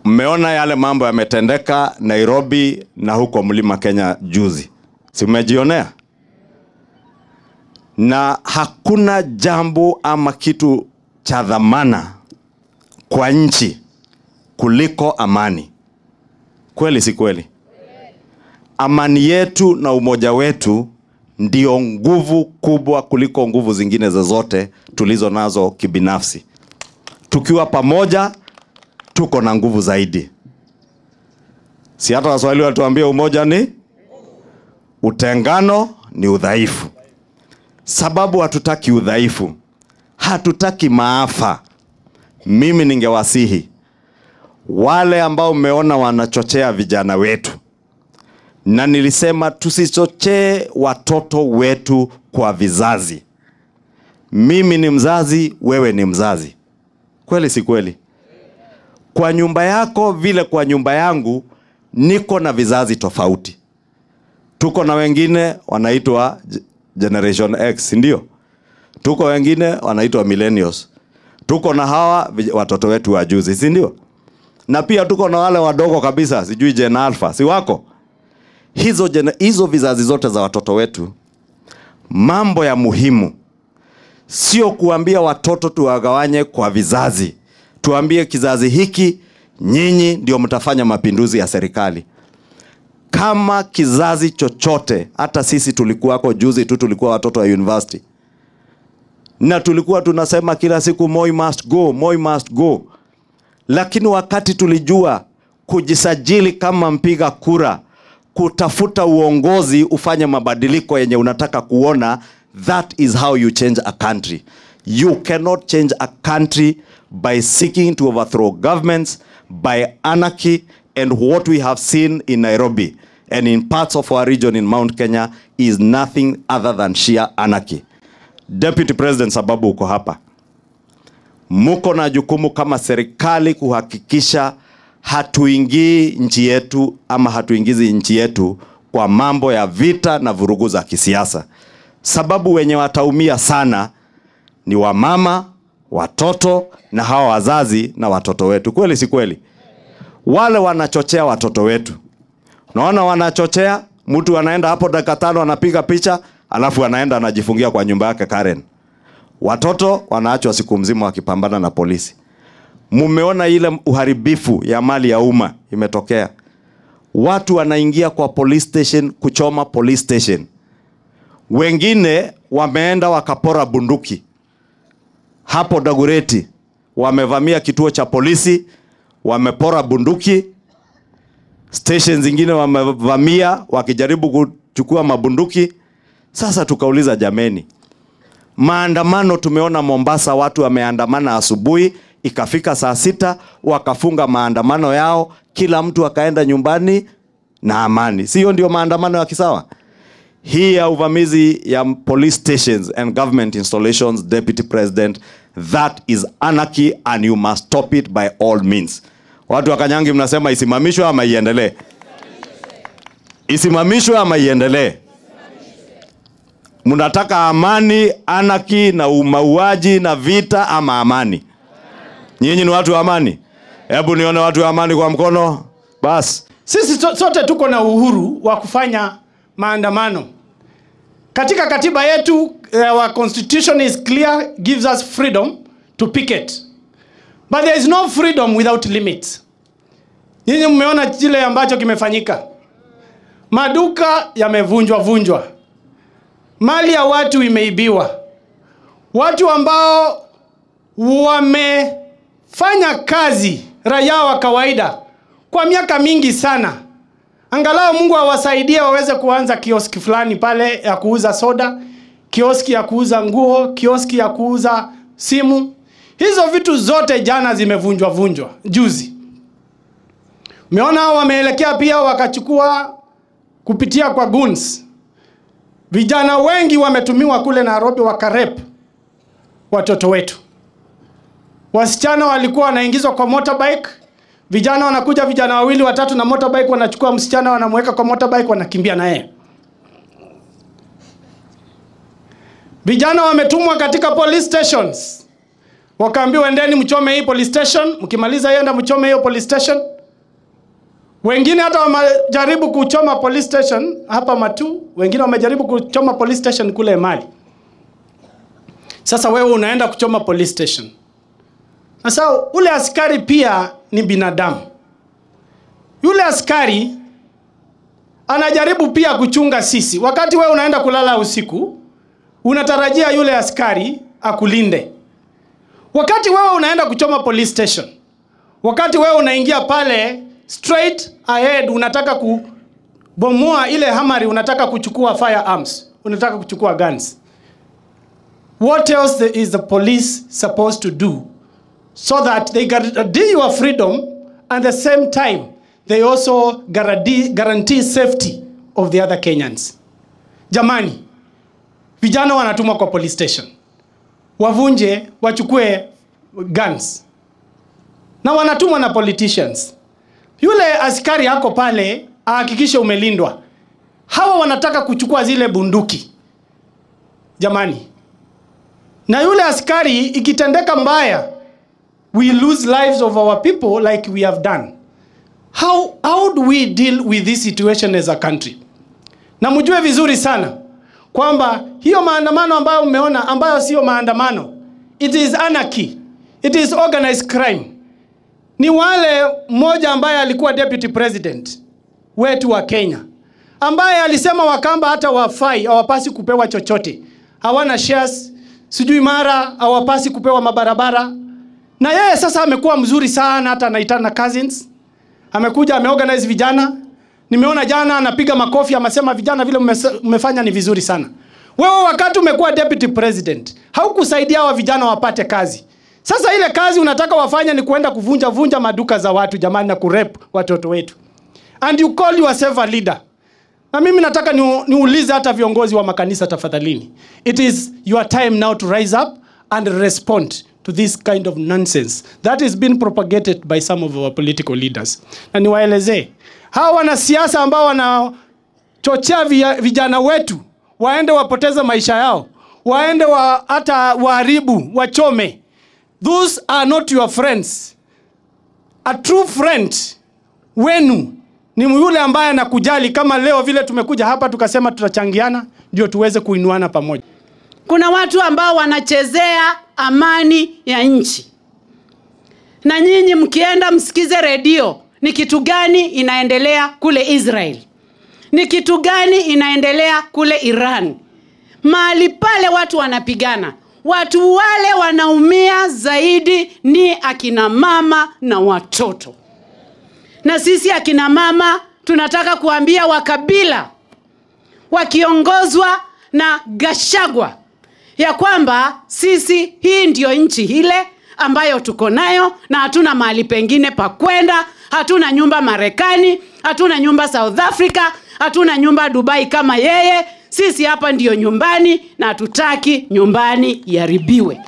Mmeona yale mambo yametendeka Nairobi na huko Mlima Kenya juzi. Si mmejionea? Na hakuna jambo ama kitu cha dhamana kwa nchi kuliko amani. Kweli si kweli? Amani yetu na umoja wetu ndio nguvu kubwa kuliko nguvu zingine zozote tulizo nazo kibinafsi. Tukiwa pamoja tuko na nguvu zaidi. Si hata Waswahili watuambia umoja ni utengano ni udhaifu. Sababu hatutaki udhaifu, hatutaki maafa. Mimi ningewasihi wale ambao mmeona wanachochea vijana wetu, na nilisema tusichochee watoto wetu kwa vizazi. Mimi ni mzazi, wewe ni mzazi. Kweli si kweli? Kwa nyumba yako vile kwa nyumba yangu niko na vizazi tofauti. Tuko na wengine wanaitwa Generation X, ndio? Tuko wengine wanaitwa Millennials. Tuko na hawa watoto wetu wa juzi, si ndio? Na pia tuko na wale wadogo kabisa, sijui Gen Alpha, si wako? Hizo vizazi zote za watoto wetu, mambo ya muhimu sio kuambia watoto tuwagawanye kwa vizazi. Tuambie kizazi hiki, nyinyi ndio mtafanya mapinduzi ya serikali. Kama kizazi chochote, hata sisi tulikuwako juzi tu, tulikuwa watoto wa university. Na tulikuwa tunasema kila siku Moi must go, Moi must go. Lakini wakati tulijua kujisajili kama mpiga kura, kutafuta uongozi ufanye mabadiliko yenye unataka kuona, that is how you change a country. You cannot change a country by seeking to overthrow governments, by anarchy, and what we have seen in Nairobi and in parts of our region in Mount Kenya is nothing other than sheer anarchy. Deputy President, sababu uko hapa, muko na jukumu kama serikali kuhakikisha hatuingii nchi yetu ama hatuingizi nchi yetu kwa mambo ya vita na vurugu za kisiasa. Sababu wenye wataumia sana ni wamama, watoto na hawa wazazi na watoto wetu. Kweli si kweli? Wale wanachochea watoto wetu. Unaona wanachochea, mtu anaenda hapo dakika 5 anapiga picha, alafu anaenda anajifungia kwa nyumba yake Karen. Watoto wanaachwa siku mzima wakipambana na polisi. Mumeona ile uharibifu ya mali ya umma imetokea. Watu wanaingia kwa police station kuchoma police station. Wengine wameenda wakapora bunduki. Hapo Dagoretti wamevamia kituo cha polisi, wamepora bunduki. Stations zingine wamevamia wakijaribu kuchukua mabunduki. Sasa tukauliza jameni, maandamano tumeona Mombasa watu wameandamana asubuhi, ikafika saa 6 wakafunga maandamano yao, kila mtu akaenda nyumbani na amani. Sio ndio maandamano ya kisawa? Hii ya uvamizi ya police stations and government installations, Deputy President, that is anarchy and you must stop it by all means. Watu wa Kanyangi mnasema isimamishwe ama iendelee? Isimamishwe ama iendelee? Mnataka amani, anarchy na umauaji na vita ama amani? Nyinyi ni watu wa amani? Hebu nione watu wa amani kwa mkono. Bas. Sisi sote tuko na uhuru wa kufanya maandamano. Katika katiba yetu, our constitution is clear, gives us freedom to picket. But there is no freedom without limits. Nyinyi mmeona kile ambacho kimefanyika. Maduka yamevunjwa. Mali ya watu imeibiwa. Watu ambao wamefanya kazi, raia wa kawaida, kwa miaka mingi sana. Angalau Mungu awasaidie waweze kuanza kioski fulani pale ya kuuza soda, kioski ya kuuza nguo, kioski ya kuuza simu. Hizo vitu zote jana zimevunjwa juzi. Umeona wameelekea pia wakachukua kupitia kwa guns. Vijana wengi wametumiwa kule Nairobi wakarep watoto wetu. Wasichana walikuwa wanaingizwa kwa motorbike. Vijana wanakuja, vijana wawili watatu na motorbike, wanachukua msichana wanamweka kwa motorbike, wanakimbia na yeye. Vijana wametumwa katika police stations. Wakaambiwa endeni mchome hii police station, mkimaliza yenda mchome hiyo police station. Wengine hata wamejaribu kuchoma police station hapa Matu, wengine wamejaribu kuchoma police station kule Emali. Sasa wewe unaenda kuchoma police station. Sasa ule askari pia ni binadamu. Yule askari anajaribu pia kuchunga sisi. Wakati wewe unaenda kulala usiku, unatarajia yule askari akulinde. Wakati wewe unaenda kuchoma police station, wakati wewe unaingia pale straight ahead, unataka kubomoa ile hamari, unataka kuchukua firearms, unataka kuchukua guns. What else is the police supposed to do so that they guarantee your freedom and at the same time they also guarantee safety of the other Kenyans? Jamani, vijana wanatumwa kwa police station, wavunje, wachukue guns, na wanatumwa na politicians. Yule askari hako pale ahakikishe umelindwa. Hawa wanataka kuchukua zile bunduki. Jamani, na yule askari ikitendeka mbaya, we lose lives of our people like we have done. How do we deal with this situation as a country? Na mjue vizuri sana kwamba hiyo maandamano ambayo umeona, ambayo sio maandamano, it is anarchy, it is organized crime. Ni wale mmoja ambaye alikuwa deputy president wetu wa Kenya, ambaye alisema Wakamba hata wafai, hawapasi kupewa chochote, hawana shares, sijui mara hawapasi kupewa mabarabara. Na yeye sasa amekuwa mzuri sana, hata anaitana cousins. Amekuja ameorganize vijana. Nimeona jana anapiga makofi, amesema vijana vile mmefanya ni vizuri sana. Wewe wakati umekuwa deputy president, haukusaidia hawa vijana wapate kazi. Sasa ile kazi unataka wafanya ni kuenda kuvunja maduka za watu jamani, na kurep watoto wetu. And you call yourself a leader. Na mimi nataka niulize hata viongozi wa makanisa tafadhalini. It is your time now to rise up and respond to this kind of nonsense that is being propagated by some of our political leaders. Na niwaelezee, hawa wanasiasa ambao wanachochea vijana wetu waende wapoteze maisha yao, waende hata waharibu, wachome. Those are not your friends. A true friend wenu ni yule ambaye anakujali, kama leo vile tumekuja hapa tukasema tutachangiana ndio tuweze kuinuana pamoja. Kuna watu ambao wanachezea amani ya nchi. Na nyinyi mkienda msikize redio, ni kitu gani inaendelea kule Israel? Ni kitu gani inaendelea kule Iran? Mahali pale watu wanapigana. Watu wale wanaumia zaidi ni akina mama na watoto. Na sisi akina mama tunataka kuambia Wakabila wakiongozwa na Gachagua ya kwamba sisi hii ndio nchi ile ambayo tuko nayo, na hatuna mahali pengine pa kwenda. Hatuna nyumba Marekani, hatuna nyumba South Africa, hatuna nyumba Dubai kama yeye. Sisi hapa ndio nyumbani na hatutaki nyumbani iharibiwe.